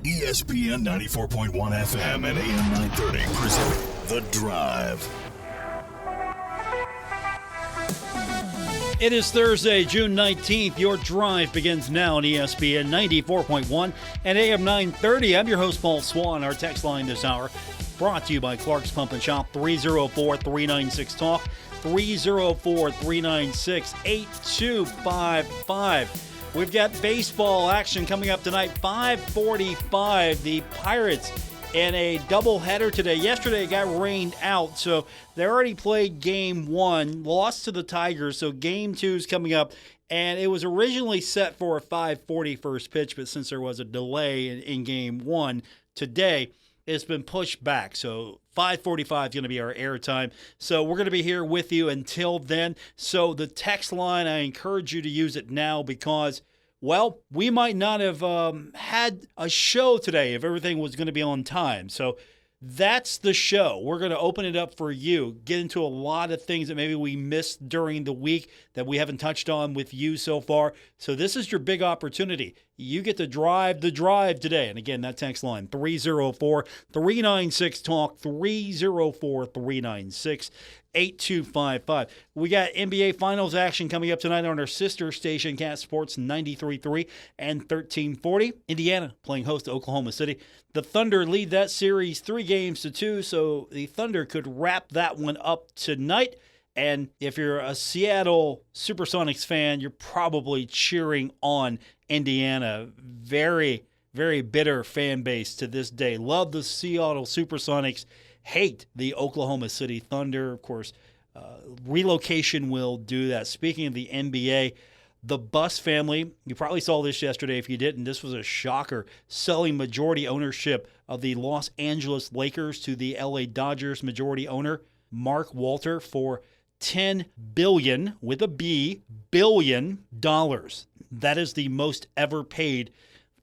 ESPN 94.1 FM and AM 930 present The Drive. It is Thursday, June 19th. Your drive begins now on ESPN 94.1 and AM 930. I'm your host, Paul Swann. Our text line this hour brought to you by Clark's Pump and Shop, 304-396-TALK, 304-396-8255. We've got baseball action coming up tonight, 5:45. The Pirates in a doubleheader today. Yesterday it got rained out, so they already played Game 1, lost to the Tigers, so Game 2 is coming up. And it was originally set for a 5:40 first pitch, but since there was a delay in Game 1 today, it's been pushed back. So 5:45 is going to be our airtime. So we're going to be here with you until then. So the text line, I encourage you to use it now because, well, we might not have had a show today if everything was going to be on time. So that's the show. We're going to open it up for you, get into a lot of things that maybe we missed during the week that we haven't touched on with you so far. So this is your big opportunity. You get to drive the drive today. And again, that text line, 304-396-TALK, 304-396-8255. We got NBA Finals action coming up tonight on our sister station, Cat Sports 93.3 and 1340. Indiana playing host to Oklahoma City. The Thunder lead that series 3-2, so the Thunder could wrap that one up tonight. And if you're a Seattle Supersonics fan, you're probably cheering on Indiana. Very, very bitter fan base to this day. Love the Seattle Supersonics, hate the Oklahoma City Thunder. Of course, relocation will do that. Speaking of the NBA, the Buss family, you probably saw this yesterday. If you didn't, this was a shocker, selling majority ownership of the Los Angeles Lakers to the LA Dodgers majority owner, Mark Walter, for $10 billion, with a B, billion dollars. That is the most ever paid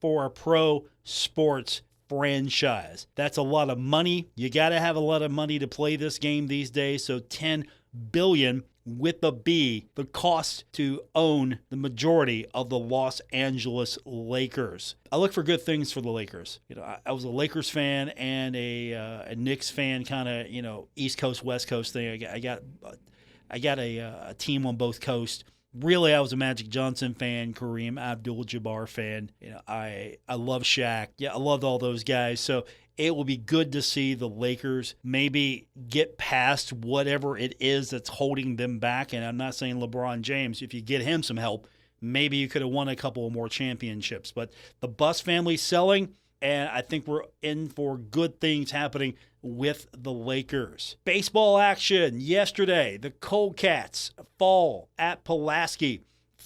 for a pro sports franchise. That's a lot of money. You got to have a lot of money to play this game these days. So $10 billion with a B, the cost to own the majority of the Los Angeles Lakers. I look for good things for the Lakers. You know, I was a Lakers fan and a Knicks fan, kind of, you know, East Coast, West Coast thing. I got a team on both coasts. Really, I was a Magic Johnson fan, Kareem Abdul-Jabbar fan. You know, I love Shaq. Yeah, I loved all those guys. So it will be good to see the Lakers maybe get past whatever it is that's holding them back. And I'm not saying LeBron James. If you get him some help, maybe you could have won a couple of more championships. But the Buss family selling, and I think we're in for good things happening with the Lakers. Baseball action yesterday. The Cold Cats fall at Pulaski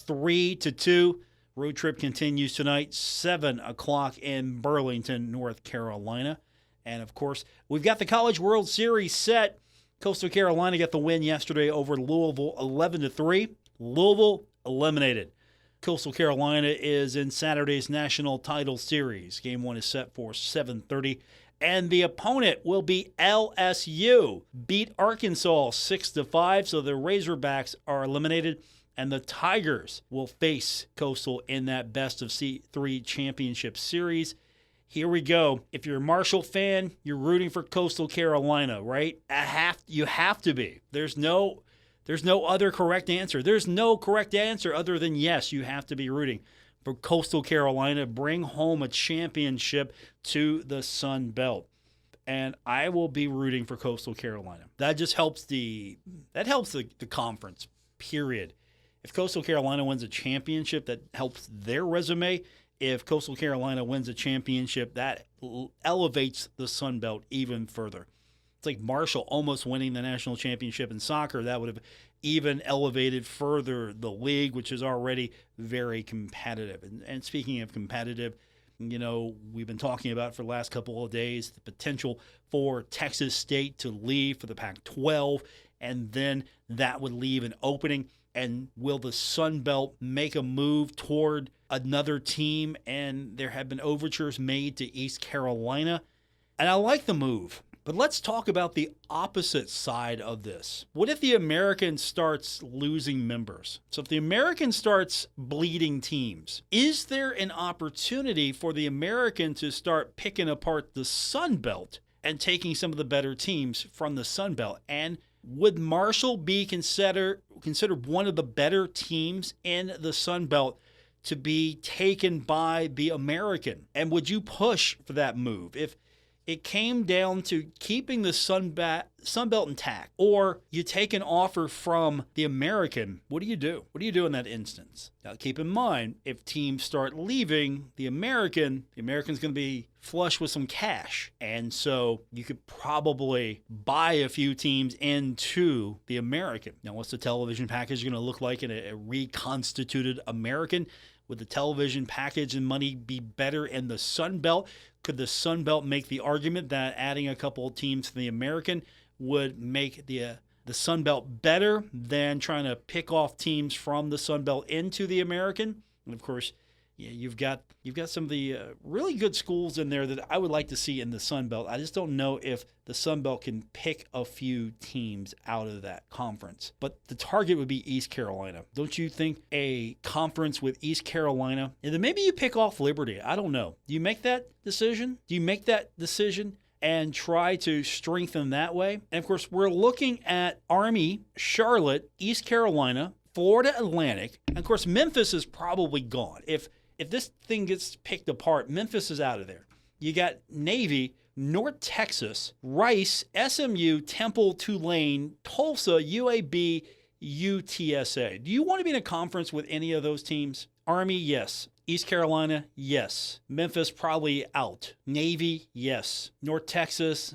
3-2. Road trip continues tonight, 7 o'clock in Burlington, North Carolina. And, of course, we've got the College World Series set. Coastal Carolina got the win yesterday over Louisville, 11-3. Louisville eliminated. Coastal Carolina is in Saturday's National Title Series. Game 1 is set for 7:30. And the opponent will be LSU. Beat Arkansas 6-5, so the Razorbacks are eliminated. And the Tigers will face Coastal in that best-of-3 championship series. Here we go. If you're a Marshall fan, you're rooting for Coastal Carolina, right? You have to be. There's no other correct answer. There's no correct answer other than yes, you have to be rooting for Coastal Carolina. Bring home a championship to the Sun Belt. And I will be rooting for Coastal Carolina. That just helps the conference, period. If Coastal Carolina wins a championship, that helps their resume. If Coastal Carolina wins a championship, that elevates the Sun Belt even further. It's like Marshall almost winning the national championship in soccer. That would have even elevated further the league, which is already very competitive. And speaking of competitive, you know, we've been talking about for the last couple of days the potential for Texas State to leave for the Pac-12, and then that would leave an opening. And will the Sun Belt make a move toward another team? And there have been overtures made to East Carolina. And I like the move. But let's talk about the opposite side of this. What if the American starts losing members? So if the American starts bleeding teams, is there an opportunity for the American to start picking apart the Sun Belt and taking some of the better teams from the Sun Belt? And would Marshall be considered one of the better teams in the Sun Belt to be taken by the American? And would you push for that move if it came down to keeping the Sun Belt intact, or you take an offer from the American? What do you do? What do you do in that instance? Now, keep in mind, if teams start leaving the American's going to be flush with some cash. And so you could probably buy a few teams into the American. Now, what's the television package going to look like in a reconstituted American? Would the television package and money be better in the Sun Belt? Could the Sun Belt make the argument that adding a couple of teams to the American would make the Sun Belt better than trying to pick off teams from the Sun Belt into the American? And of course, you've got some of the really good schools in there that I would like to see in the Sun Belt. I just don't know if the Sun Belt can pick a few teams out of that conference. But the target would be East Carolina. Don't you think a conference with East Carolina, and then maybe you pick off Liberty? I don't know. Do you make that decision? And try to strengthen that way? And of course, we're looking at Army, Charlotte, East Carolina, Florida Atlantic, and of course, Memphis is probably gone. If this thing gets picked apart, Memphis is out of there. You got Navy, North Texas, Rice, SMU, Temple, Tulane, Tulsa, UAB, UTSA. Do you want to be in a conference with any of those teams? Army, yes. East Carolina, yes. Memphis, probably out. Navy, yes. North Texas,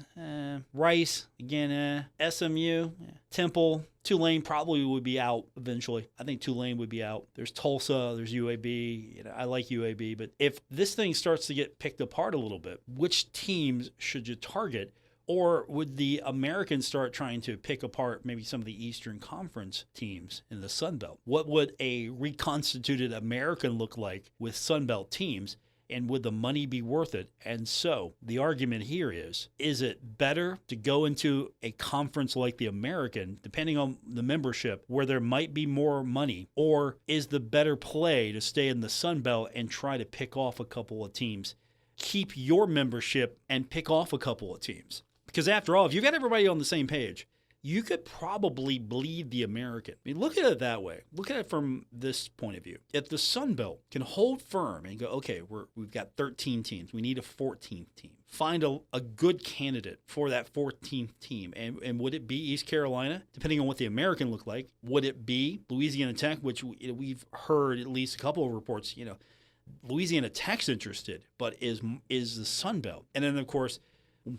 Rice, again, SMU, Temple, Tulane probably would be out eventually. I think Tulane would be out. There's Tulsa, there's UAB. I like UAB, but if this thing starts to get picked apart a little bit, which teams should you target? Or would the Americans start trying to pick apart maybe some of the Eastern Conference teams in the Sun Belt? What would a reconstituted American look like with Sun Belt teams? And would the money be worth it? And so the argument here is it better to go into a conference like the American, depending on the membership, where there might be more money? Or is the better play to stay in the Sun Belt and try to pick off a couple of teams? Keep your membership and pick off a couple of teams. Because after all, if you've got everybody on the same page, you could probably bleed the American. I mean, look at it that way. Look at it from this point of view. If the Sun Belt can hold firm and go, okay, we've got 13 teams. We need a 14th team. Find a good candidate for that 14th team. And would it be East Carolina, depending on what the American looked like? Would it be Louisiana Tech, which we've heard at least a couple of reports, Louisiana Tech's interested, but is the Sun Belt. And then, of course,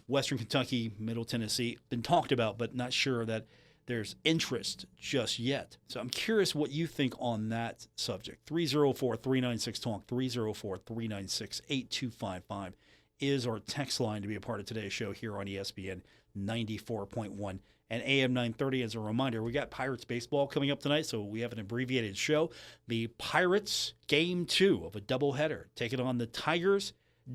Western Kentucky, Middle Tennessee, been talked about, but not sure that there's interest just yet. So I'm curious what you think on that subject. 304-396-TALK, 304-396-8255 is our text line to be a part of today's show here on ESPN 94.1 and AM 930. As a reminder, we got Pirates baseball coming up tonight, so we have an abbreviated show. The Pirates Game 2 of a doubleheader taking on the Tigers.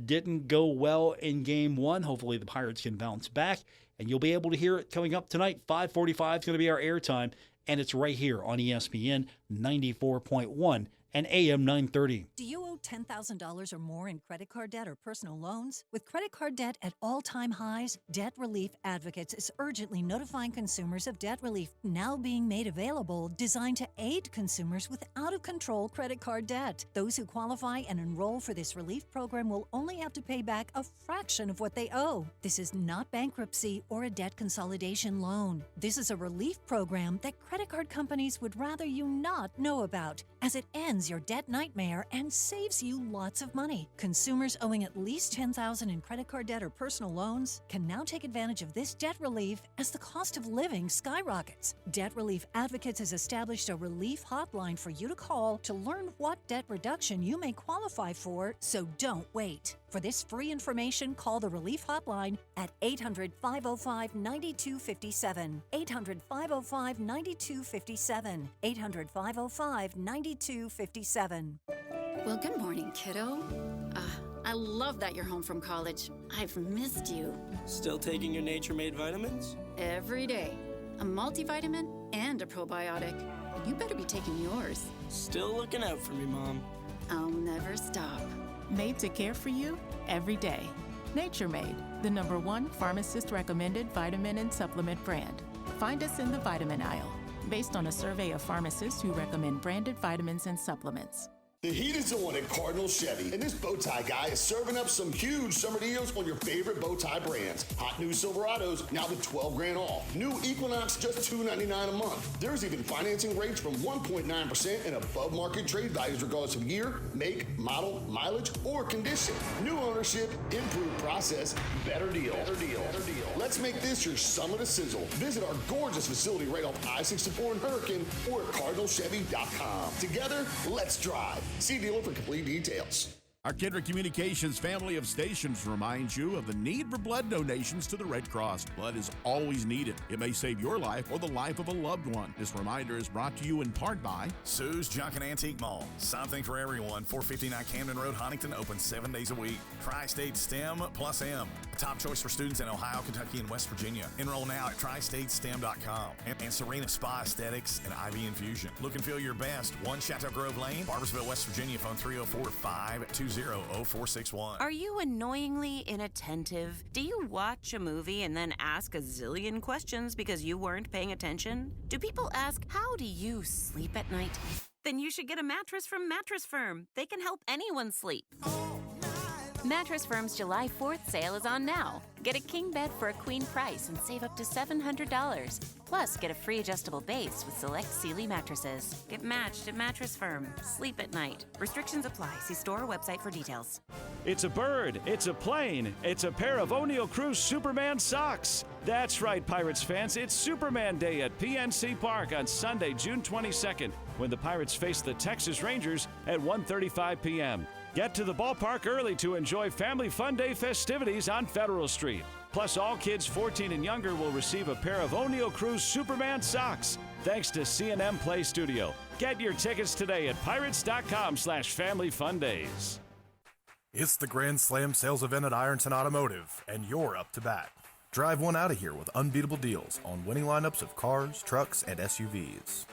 Didn't go well in Game 1. Hopefully the Pirates can bounce back, and you'll be able to hear it coming up tonight. 5:45 is going to be our airtime, and it's right here on ESPN 94.1 and AM 930. Do you owe $10,000 or more in credit card debt or personal loans? With credit card debt at all-time highs, Debt Relief Advocates is urgently notifying consumers of debt relief now being made available, designed to aid consumers with out-of-control credit card debt. Those who qualify and enroll for this relief program will only have to pay back a fraction of what they owe. This is not bankruptcy or a debt consolidation loan. This is a relief program that credit card companies would rather you not know about, as it ends your debt nightmare and saves you lots of money. Consumers owing at least $10,000 in credit card debt or personal loans can now take advantage of this debt relief as the cost of living skyrockets. Debt Relief Advocates has established a relief hotline for you to call to learn what debt reduction you may qualify for, so don't wait. For this free information, call the Relief Hotline at 800-505-9257. 800-505-9257. 800-505-9257. Well, good morning, kiddo. I love that you're home from college. I've missed you. Still taking your Nature Made vitamins? Every day. A multivitamin and a probiotic. You better be taking yours. Still looking out for me, Mom. I'll never stop. Made to care for you every day. Nature Made, the #1 pharmacist-recommended vitamin and supplement brand. Find us in the vitamin aisle, based on a survey of pharmacists who recommend branded vitamins and supplements. The heat is on at Cardinal Chevy, and this bow tie guy is serving up some huge summer deals on your favorite bow tie brands. Hot new Silverados, now to $12,000 off. New Equinox, just $299 a month. There's even financing rates from 1.9% and above market trade values regardless of year, make, model, mileage, or condition. New ownership, improved process, better deal. Better deal. Better deal. Let's make this your summer to sizzle. Visit our gorgeous facility right off I-64 in Hurricane or at cardinalchevy.com. Together, let's drive. See dealer for complete details. Our Kendrick Communications family of stations reminds you of the need for blood donations to the Red Cross. Blood is always needed. It may save your life or the life of a loved one. This reminder is brought to you in part by Sue's Junk and Antique Mall. Something for everyone. 459 Camden Road, Huntington. Open 7 days a week. Tri-State STEM plus M. Top choice for students in Ohio, Kentucky, and West Virginia. Enroll now at tristatestem.com. And Serena Spa Aesthetics and IV Infusion. Look and feel your best. 1 Chateau Grove Lane, Barbersville, West Virginia. Phone 304-520-0461. Are you annoyingly inattentive? Do you watch a movie and then ask a zillion questions because you weren't paying attention? Do people ask, how do you sleep at night? Then you should get a mattress from Mattress Firm. They can help anyone sleep. Mattress Firm's July 4th sale is on now. Get a king bed for a queen price and save up to $700. Plus, get a free adjustable base with select Sealy mattresses. Get matched at Mattress Firm. Sleep at night. Restrictions apply. See store or website for details. It's a bird, it's a plane, it's a pair of O'Neill Cruz Superman socks. That's right, Pirates fans, it's Superman Day at PNC Park on Sunday, June 22nd, when the Pirates face the Texas Rangers at 1:35 p.m. Get to the ballpark early to enjoy Family Fun Day festivities on Federal Street. Plus, all kids 14 and younger will receive a pair of O'Neill Cruz Superman socks, thanks to C&M Play Studio. Get your tickets today at pirates.com/familyfundays. It's the Grand Slam sales event at Ironton Automotive, and you're up to bat. Drive one out of here with unbeatable deals on winning lineups of cars, trucks, and SUVs.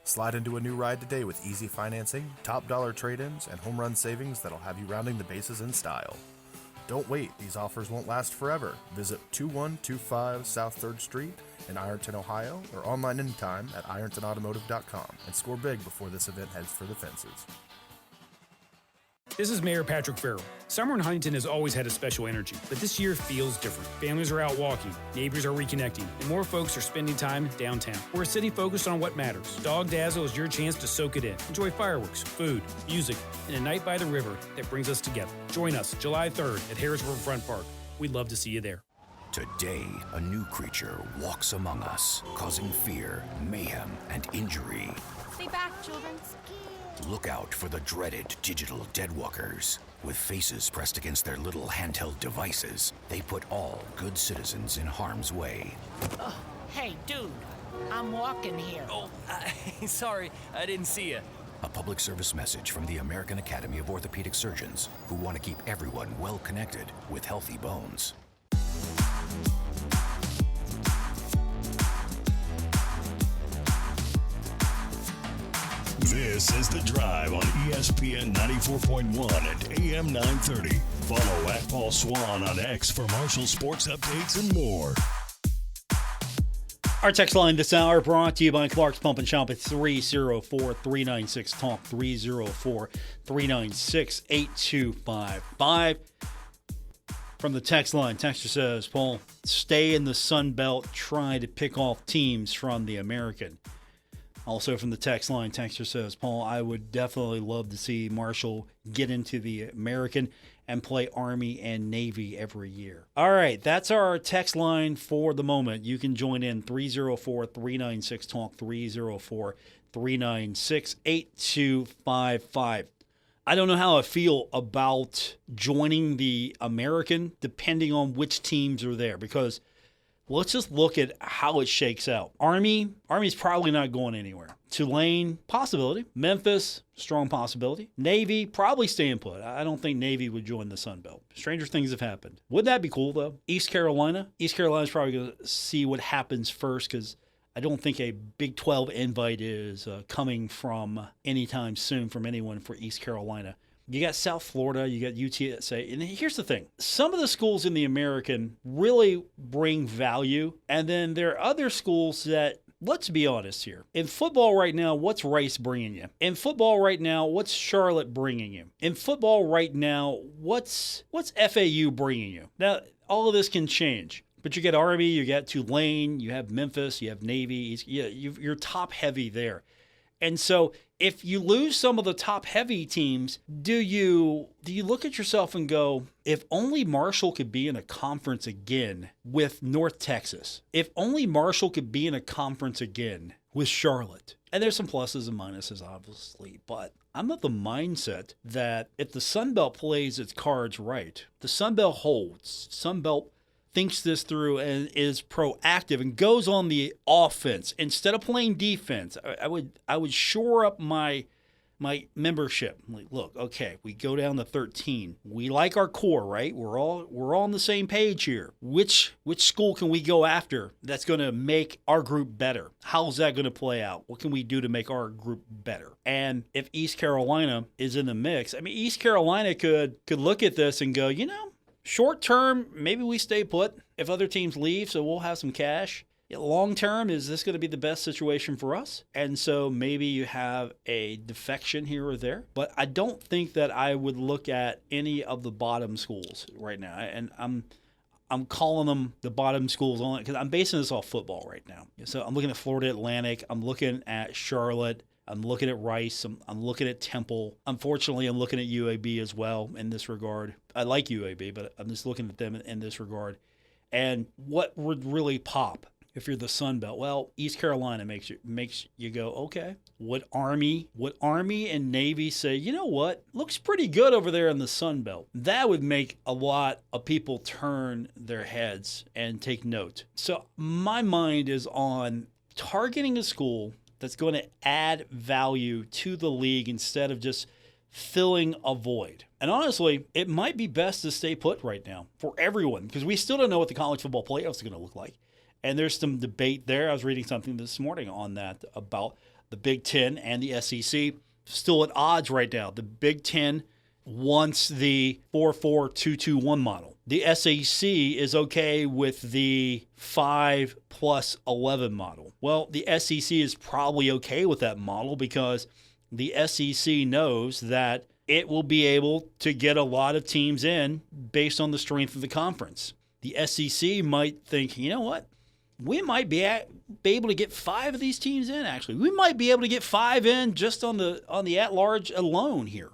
Slide into a new ride today with easy financing, top dollar trade-ins, and home run savings that'll have you rounding the bases in style. Don't wait, these offers won't last forever. Visit 2125 South 3rd Street in Ironton, Ohio, or online anytime at irontonautomotive.com and score big before this event heads for the fences. This is Mayor Patrick Farrell. Summer in Huntington has always had a special energy, but this year feels different. Families are out walking, neighbors are reconnecting, and more folks are spending time downtown. We're a city focused on what matters. Dog Dazzle is your chance to soak it in. Enjoy fireworks, food, music, and a night by the river that brings us together. Join us July 3rd at Harris Riverfront Park. We'd love to see you there. Today, a new creature walks among us, causing fear, mayhem, and injury. Stay back, children. Look out for the dreaded digital deadwalkers. With faces pressed against their little handheld devices, they put all good citizens in harm's way. Oh, hey, dude, I'm walking here. Oh, sorry, I didn't see you. A public service message from the American Academy of Orthopedic Surgeons, who want to keep everyone well connected with healthy bones. This is The Drive on ESPN 94.1 and AM 930. Follow at Paul Swann on X for Marshall sports updates and more. Our text line this hour brought to you by Clark's Pump and Shop at 304-396-TALK, 304-396-8255. From the text line, texter says, Paul, stay in the Sun Belt, try to pick off teams from the American. Also from the text line, texter says, Paul, I would definitely love to see Marshall get into the American and play Army and Navy every year. All right, that's our text line for the moment. You can join in 304-396-TALK, 304-396-8255. I don't know how I feel about joining the American depending on which teams are there, because let's just look at how it shakes out. Army's probably not going anywhere. Tulane, possibility. Memphis, strong possibility. Navy, probably staying put. I don't think Navy would join the Sun Belt. Stranger things have happened. Wouldn't that be cool, though? East Carolina. East Carolina's probably going to see what happens first because I don't think a Big 12 invite is coming from anytime soon from anyone for East Carolina. You got South Florida, you got UTSA. And here's the thing. Some of the schools in the American really bring value. And then there are other schools that, let's be honest here. In football right now, what's Rice bringing you? In football right now, what's Charlotte bringing you? In football right now, what's FAU bringing you? Now, all of this can change. But you get Army, you got Tulane, you have Memphis, you have Navy. You're top heavy there. And so if you lose some of the top heavy teams, do you look at yourself and go, if only Marshall could be in a conference again with North Texas, if only Marshall could be in a conference again with Charlotte. And there's some pluses and minuses, obviously, but I'm of the mindset that if the Sun Belt plays its cards right, the Sun Belt holds, Sun Belt thinks this through and is proactive and goes on the offense instead of playing defense. I would shore up my membership. Like, look, okay, we go down to 13. We like our core, right? We're all on the same page here. Which school can we go after that's going to make our group better? How's that going to play out? What can we do to make our group better? And if East Carolina is in the mix, I mean, East Carolina could look at this and go, short term, maybe we stay put if other teams leave, so we'll have some cash. Long term, is this going to be the best situation for us? And so maybe you have a defection here or there. But I don't think that I would look at any of the bottom schools right now. And I'm calling them the bottom schools only because I'm basing this off football right now. So I'm looking at Florida Atlantic. I'm looking at Charlotte. I'm looking at Rice. I'm looking at Temple. Unfortunately, I'm looking at UAB as well in this regard. I like UAB, but I'm just looking at them in this regard. And what would really pop if you're the Sun Belt? Well, East Carolina makes you go, okay. Would Army and Navy say, you know what? Looks pretty good over there in the Sun Belt. That would make a lot of people turn their heads and take note. So my mind is on targeting a school that's going to add value to the league instead of just filling a void. And honestly, it might be best to stay put right now for everyone because we still don't know what the college football playoffs are going to look like. And there's some debate there. I was reading something this morning on that about the Big Ten and the SEC. Still at odds right now. The Big Ten wants the 4-4-2-2-1 model. The SEC is okay with the 5+11 model. Well, the SEC is probably okay with that model because the SEC knows that it will be able to get a lot of teams in based on the strength of the conference. The SEC might think, you know what? We might be able to get 5 of these teams in, actually. We might be able to get 5 in just on the at-large alone here.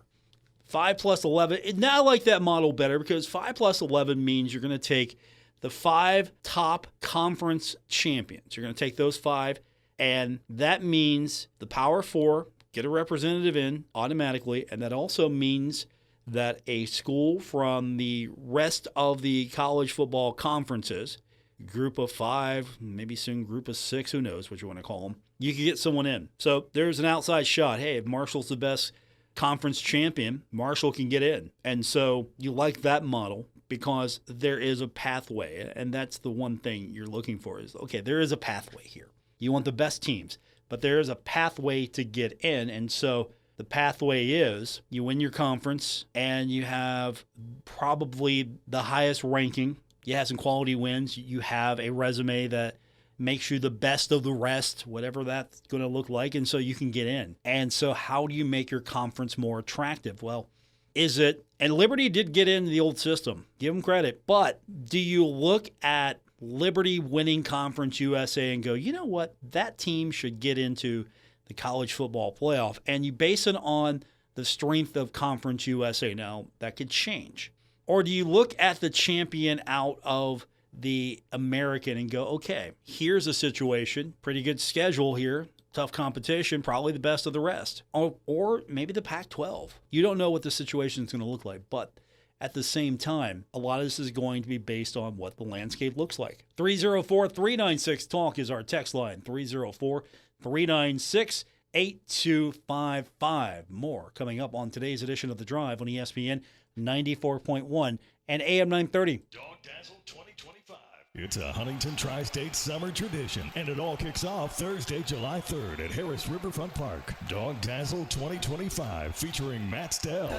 5+11. Now I like that model better because 5+11 means you're going to take the 5 top conference champions. You're going to take those 5, and that means the Power 4 get a representative in automatically, and that also means that a school from the rest of the college football conferences, group of 5, maybe soon group of 6, who knows what you want to call them, you can get someone in. So there's an outside shot. Hey, if Marshall's the best conference champion, Marshall can get in. And so you like that model because there is a pathway. And that's the one thing you're looking for is, okay, there is a pathway here. You want the best teams, but there is a pathway to get in. And so the pathway is you win your conference and you have probably the highest ranking. You have some quality wins. You have a resume that makes you the best of the rest, whatever that's going to look like, and so you can get in. And so how do you make your conference more attractive? Well, and Liberty did get into the old system. Give them credit. But do you look at Liberty winning Conference USA and go, you know what? That team should get into the college football playoff. And you base it on the strength of Conference USA. Now, that could change. Or do you look at the champion out of the American and go, okay, here's a situation, pretty good schedule here, tough competition, probably the best of the rest. Or maybe the Pac-12. You don't know what the situation is going to look like, but at the same time, a lot of this is going to be based on what the landscape looks like. 304-396-TALK is our text line, 304-396-TALK. 8255. More coming up on today's edition of The Drive on ESPN 94.1 and AM 930. Dog Dazzle 2025. It's a Huntington Tri-State summer tradition, and it all kicks off Thursday, July 3rd at Harris Riverfront Park. Dog Dazzle 2025 featuring Matt Stell.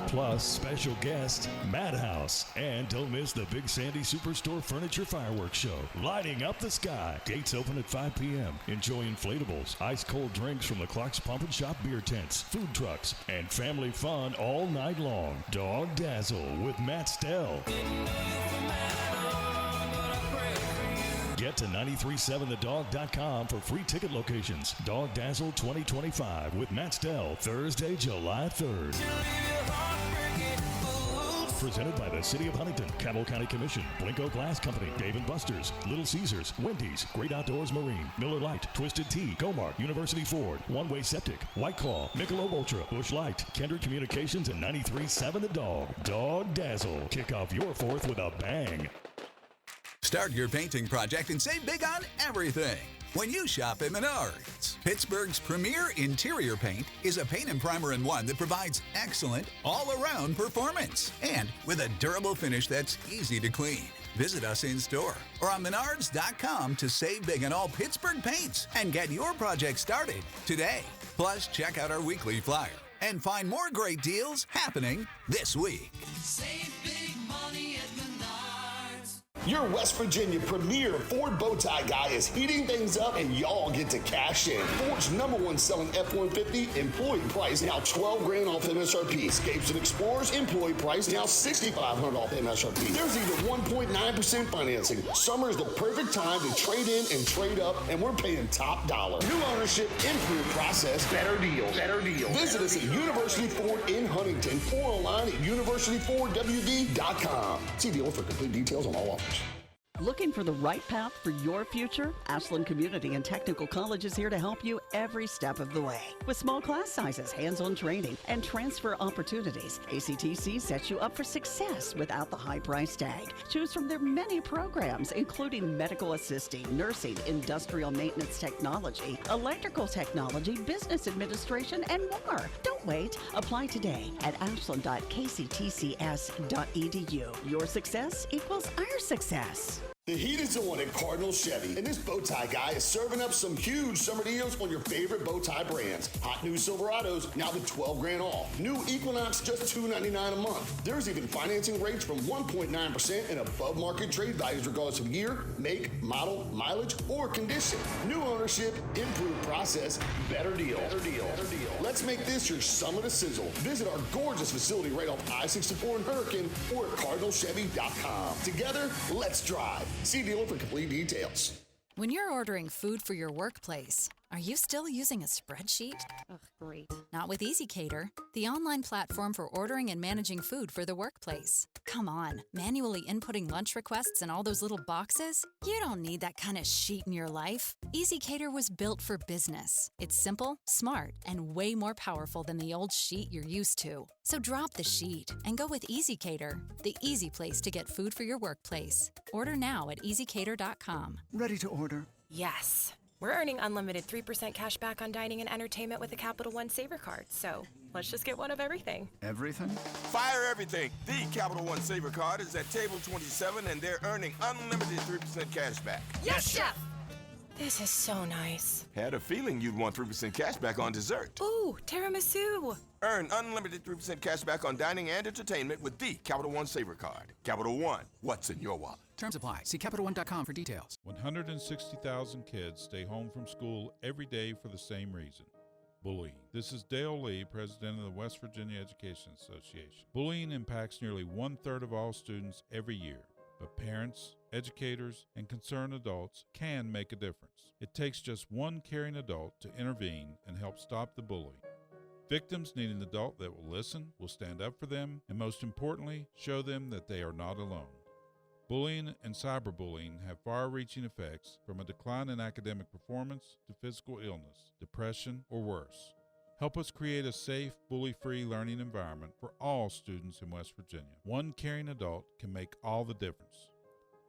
Plus special guest Madhouse. And don't miss the Big Sandy Superstore Furniture Fireworks Show, lighting up the sky. Gates open at 5 p.m. Enjoy inflatables, ice-cold drinks from the Clark's Pump and Shop beer tents, food trucks, and family fun all night long. Dog Dazzle with Matt Stell. Get to 937thedog.com for free ticket locations. Dog Dazzle 2025 with Matt Stell, Thursday, July 3rd. Presented by the City of Huntington, Cabell County Commission, Blinko Glass Company, Dave & Buster's, Little Caesars, Wendy's, Great Outdoors Marine, Miller Lite, Twisted Tea, Comark, University Ford, One Way Septic, White Claw, Michelob Ultra, Busch Light, Kendrick Communications, and 93.7 The Dog. Dog Dazzle. Kick off your 4th with a bang. Start your painting project and save big on everything when you shop at Menards. Pittsburgh's premier interior paint is a paint and primer in one that provides excellent all-around performance and with a durable finish that's easy to clean. Visit us in store or on menards.com to save big on all Pittsburgh paints and get your project started today. Plus, check out our weekly flyer and find more great deals happening this week. Save big money at Menards. Your West Virginia premier Ford Bowtie guy is heating things up, and y'all get to cash in. Ford's #1 selling F-150 employee price now $12,000 off MSRP. Escapes and Explorers employee price now $6,500 off MSRP. There's even 1.9% financing. Summer is the perfect time to trade in and trade up, and we're paying top dollar. New ownership, improved process, better deals. Better deals. Visit us at University Ford in Huntington or online at universityfordwd.com. See dealer for complete details on all offers. Looking for the right path for your future? Ashland Community and Technical College is here to help you every step of the way. With small class sizes, hands-on training, and transfer opportunities, ACTC sets you up for success without the high price tag. Choose from their many programs, including medical assisting, nursing, industrial maintenance technology, electrical technology, business administration, and more. Don't wait. Apply today at ashland.kctcs.edu. Your success equals our success. The heat is on at Cardinal Chevy, and this Bowtie guy is serving up some huge summer deals on your favorite Bowtie brands. Hot new Silverados, now to $12,000 off. New Equinox, just $299 a month. There's even financing rates from 1.9% and above market trade values regardless of year, make, model, mileage, or condition. New ownership, improved process, better deal. Better deal. Better deal. Let's make this your summer to sizzle. Visit our gorgeous facility right off I-64 and Hurricane or at cardinalchevy.com. Together, let's drive. See dealer for complete details. When you're ordering food for your workplace, are you still using a spreadsheet? Ugh, great. Not with EasyCater, the online platform for ordering and managing food for the workplace. Come on, manually inputting lunch requests in all those little boxes? You don't need that kind of sheet in your life. EasyCater was built for business. It's simple, smart, and way more powerful than the old sheet you're used to. So drop the sheet and go with EasyCater, the easy place to get food for your workplace. Order now at easycater.com. Ready to order? Yes. We're earning unlimited 3% cash back on dining and entertainment with a Capital One Saver card, so let's just get one of everything. Everything? Fire everything. The Capital One Saver card is at table 27, and they're earning unlimited 3% cash back. Yes, Chef! This is so nice. Had a feeling you'd want 3% cash back on dessert. Ooh, tiramisu. Earn unlimited 3% cash back on dining and entertainment with the Capital One Saver card. Capital One, what's in your wallet? Terms apply. See CapitalOne.com for details. 160,000 kids stay home from school every day for the same reason: bullying. This is Dale Lee, president of the West Virginia Education Association. Bullying impacts nearly 1/3 of all students every year, but parents, educators, and concerned adults can make a difference. It takes just one caring adult to intervene and help stop the bullying. Victims need an adult that will listen, will stand up for them, and most importantly, show them that they are not alone. Bullying and cyberbullying have far-reaching effects, from a decline in academic performance to physical illness, depression, or worse. Help us create a safe, bully-free learning environment for all students in West Virginia. One caring adult can make all the difference.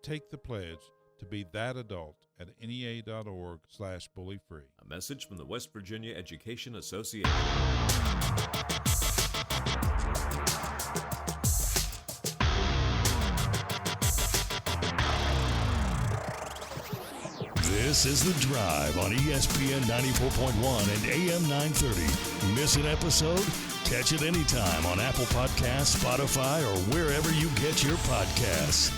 Take the pledge to be that adult at NEA.org/bullyfree. A message from the West Virginia Education Association. This is The Drive on ESPN 94.1 and AM 930. Miss an episode? Catch it anytime on Apple Podcasts, Spotify, or wherever you get your podcasts.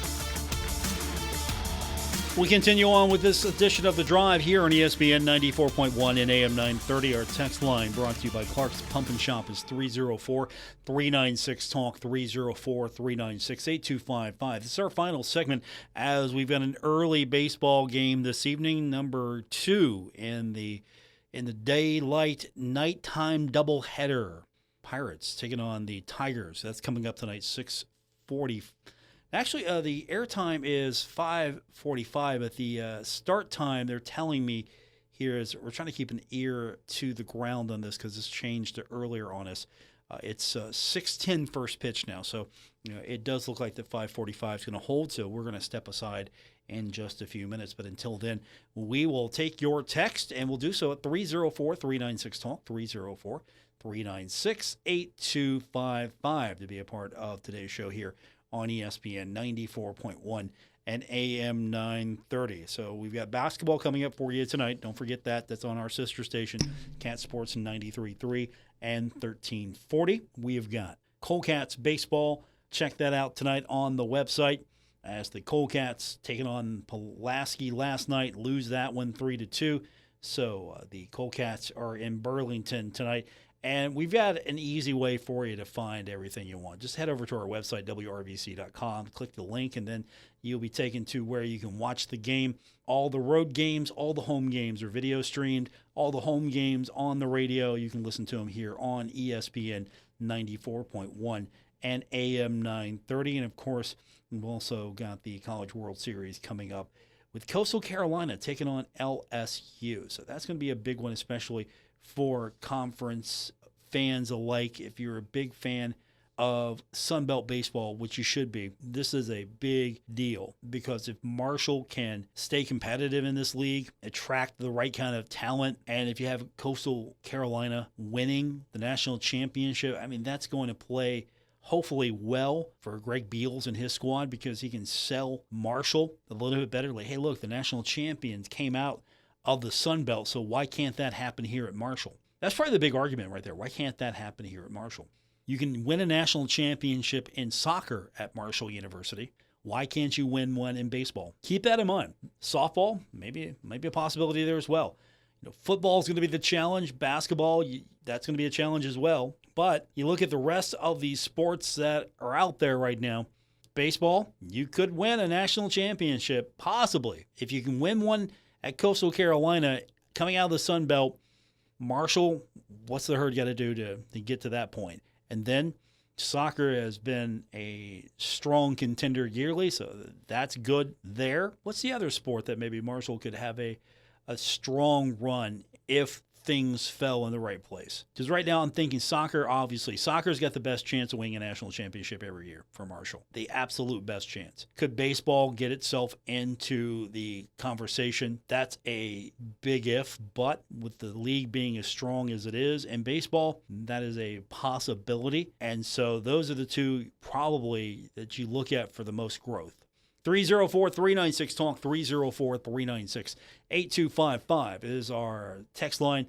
We continue on with this edition of The Drive here on ESPN 94.1 and AM 930. Our text line brought to you by Clark's Pump and Shop is 304-396-TALK, 304-396-8255. This is our final segment as we've got an early baseball game this evening, number 2 in the daylight nighttime doubleheader. Pirates taking on the Tigers. That's coming up tonight, 6:40. Actually, the airtime is 5:45. At the start time, they're telling me here is we're trying to keep an ear to the ground on this because this changed earlier on us. It's 6:10 first pitch now, so it does look like the 5:45 is going to hold. So we're going to step aside in just a few minutes. But until then, we will take your text, and we'll do so at 304-396-TALK, 304-396-8255 to be a part of today's show here on ESPN 94.1 and AM 930. So we've got basketball coming up for you tonight. Don't forget that. That's on our sister station, Cat Sports 93.3 and 1340. We have got Colecats baseball. Check that out tonight on the website as the Colecats taking on Pulaski last night, lose that one 3-2. So the Colecats are in Burlington tonight. And we've got an easy way for you to find everything you want. Just head over to our website, WRVC.com, click the link, and then you'll be taken to where you can watch the game. All the road games, all the home games are video streamed. All the home games on the radio, you can listen to them here on ESPN 94.1 and AM 930. And, of course, we've also got the College World Series coming up with Coastal Carolina taking on LSU. So that's going to be a big one, especially for conference fans alike. If you're a big fan of Sunbelt baseball, which you should be, this is a big deal because if Marshall can stay competitive in this league, attract the right kind of talent, and if you have Coastal Carolina winning the national championship, I mean, that's going to play hopefully well for Greg Beals and his squad because he can sell Marshall a little bit better. Like, hey, look, the national champions came out of the Sun Belt, so why can't that happen here at Marshall? That's probably the big argument right there. Why can't that happen here at Marshall? You can win a national championship in soccer at Marshall University. Why can't you win one in baseball? Keep that in mind. Softball, maybe a possibility there as well. Football is going to be the challenge. Basketball, that's going to be a challenge as well. But you look at the rest of these sports that are out there right now. Baseball, you could win a national championship, possibly. If you can win one at Coastal Carolina, coming out of the Sun Belt, Marshall, what's the herd got to do to get to that point? And then soccer has been a strong contender yearly, so that's good there. What's the other sport that maybe Marshall could have a strong run if things fell in the right place? Because right now I'm thinking soccer, obviously. Soccer's got the best chance of winning a national championship every year for Marshall. The absolute best chance. Could baseball get itself into the conversation? That's a big if, but with the league being as strong as it is in baseball, that is a possibility. And so those are the two probably that you look at for the most growth. 304-396-TALK, 304-396-8255 is our text line.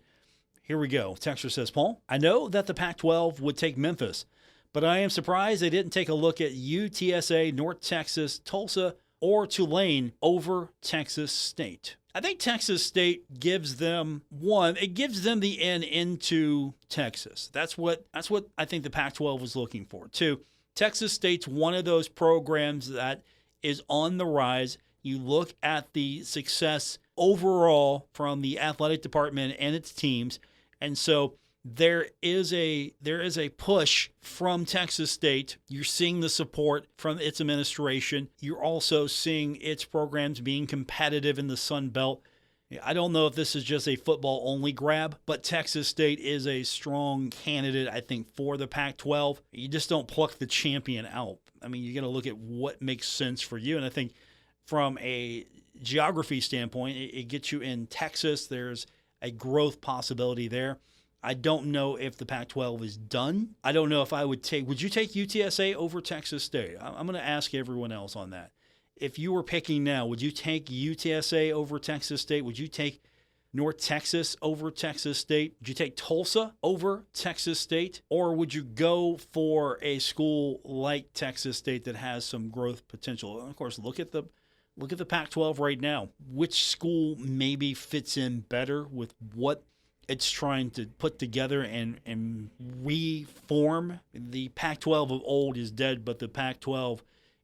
Here we go. Texter says, Paul, I know that the Pac-12 would take Memphis, but I am surprised they didn't take a look at UTSA, North Texas, Tulsa, or Tulane over Texas State. I think Texas State gives them the in into Texas. That's what I think the Pac-12 was looking for. 2, Texas State's one of those programs that is on the rise. You look at the success overall from the athletic department and its teams, and so there is a push from Texas State. You're seeing the support from its administration. You're also seeing its programs being competitive in the Sun Belt. I don't know if this is just a football-only grab, but Texas State is a strong candidate, I think, for the Pac-12. You just don't pluck the champion out. I mean, you got to look at what makes sense for you. And I think from a geography standpoint, it gets you in Texas. There's a growth possibility there. I don't know if the Pac-12 is done. I don't know if I would you take UTSA over Texas State? I'm going to ask everyone else on that. If you were picking now, would you take UTSA over Texas State? Would you take North Texas over Texas State? Would you take Tulsa over Texas State? Or would you go for a school like Texas State that has some growth potential? And of course, look at the Pac-12 right now. Which school maybe fits in better with what it's trying to put together and reform? The Pac-12 of old is dead, but the Pac-12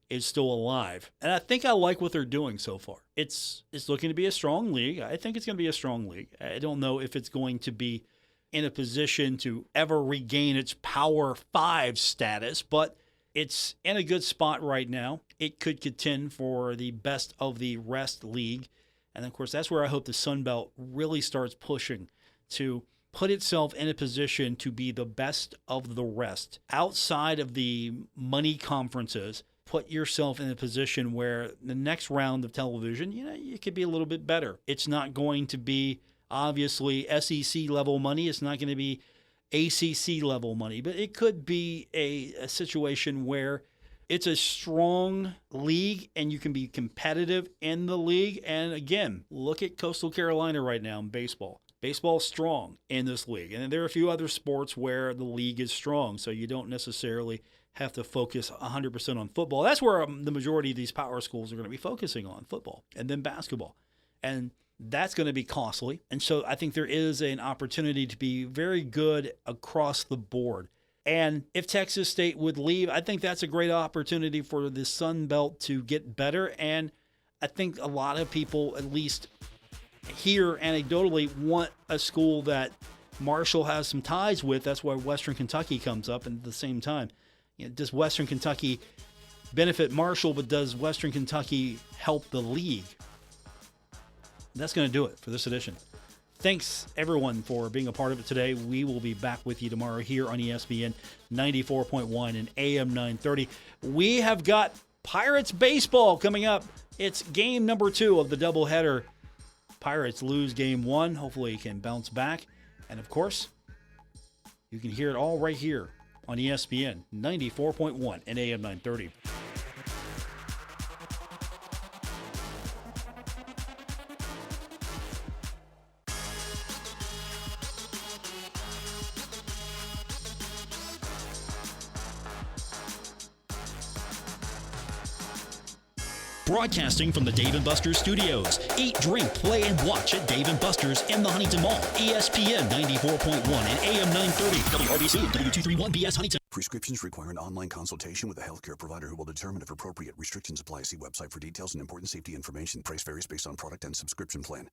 is still alive. And I think I like what they're doing so far. It's looking to be a strong league. I think it's going to be a strong league. I don't know if it's going to be in a position to ever regain its Power 5 status, but it's in a good spot right now. It could contend for the best of the rest league. And of course, that's where I hope the Sun Belt really starts pushing to put itself in a position to be the best of the rest. Outside of the money conferences, put yourself in a position where the next round of television, you could be a little bit better. It's not going to be obviously SEC level money. It's not going to be ACC level money, but it could be a situation where it's a strong league and you can be competitive in the league. And again, look at Coastal Carolina right now in baseball. Baseball is strong in this league. And there are a few other sports where the league is strong, so you don't necessarily have to focus 100% on football. That's where the majority of these power schools are going to be focusing on, football, and then basketball. And that's going to be costly. And so I think there is an opportunity to be very good across the board. And if Texas State would leave, I think that's a great opportunity for the Sun Belt to get better. And I think a lot of people, at least here anecdotally, want a school that Marshall has some ties with. That's why Western Kentucky comes up. And at the same time, does Western Kentucky benefit Marshall, but does Western Kentucky help the league? That's going to do it for this edition. Thanks, everyone, for being a part of it today. We will be back with you tomorrow here on ESPN 94.1 and AM 930. We have got Pirates baseball coming up. It's game number 2 of the doubleheader. Pirates lose game 1. Hopefully you can bounce back. And, of course, you can hear it all right here on ESPN 94.1 and AM 930. Broadcasting from the Dave & Buster's studios. Eat, drink, play, and watch at Dave & Buster's in the Huntington Mall. ESPN 94.1 and AM 930. WRBC W231BS Huntington. Prescriptions require an online consultation with a healthcare provider who will determine if appropriate. Restrictions apply. See website for details and important safety information. Price varies based on product and subscription plan.